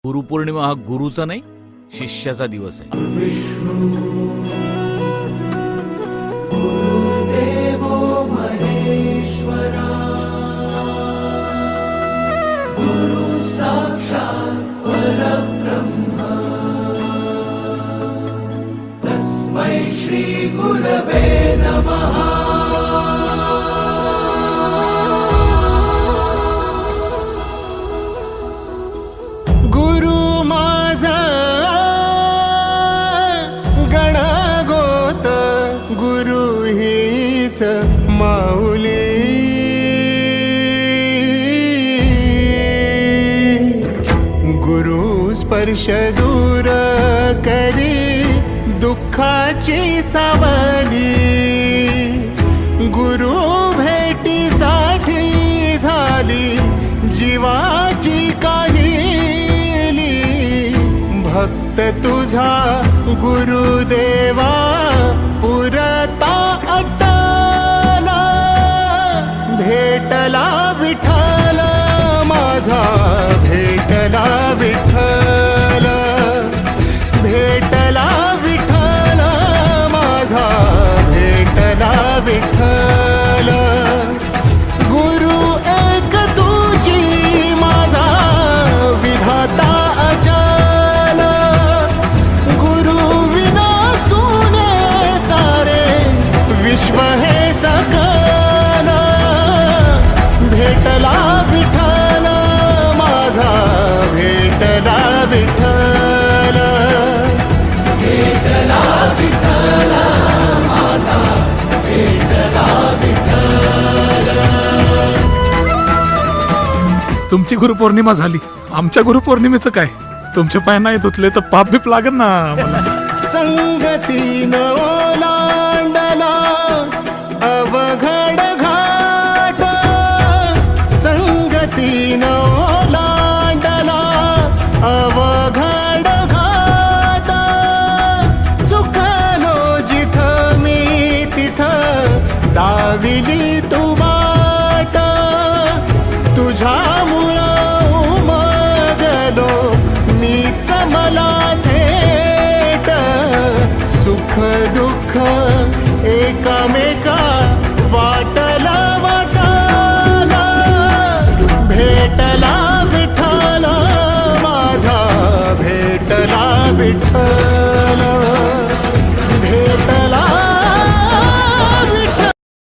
गुरुपौर्णिमा हा गुरुचा नाही शिष्याचा दिवस आहे। गुरुदेवो महेश्वरा गुरु साक्षात् परब्रह्म तस्मै श्री गुरवे नमः। गुरु माझा गणगोत गुरु हीच माऊली। गुरु स्पर्श दूर करी दुःखाची सावली। गुरु भेटीसाठी झाली जीवाची काहिली। भक्त तुझा गुरुदेवा पुरता अटला। भेटला विठ्ठल माझा भेटला विठ्ठल। भेटला विठ्ठल माझा भेटला विठ्ठल। गुरु एक तुझी माझा विधाता अचल। गुरु विना सुने सारे विश्व हे सकल। भेटला विठ्ठल माझा भेटला विठ्ठल। भेटला विठ्ठल माझा भेटला विठ्ठल। तुमची गुरुपौर्णिमा झाली, आमच्या गुरुपौर्णिमेचं काय? तुमचे पाय नाही धुतले तर पाप बीप लागेल ना मला। संगतीन ओलांडला अवघड घाट। संगतीन ओलांडला अवघड घाट। चुकलो जिथं मी तिथं दाविली तू वाट। तुझ्यामुळं उमगलो मीच मला थेट। सुख दुःख एकामेका वाटला वाटाला। भेटला विठ्ठल माझा भेटला विठ्ठल।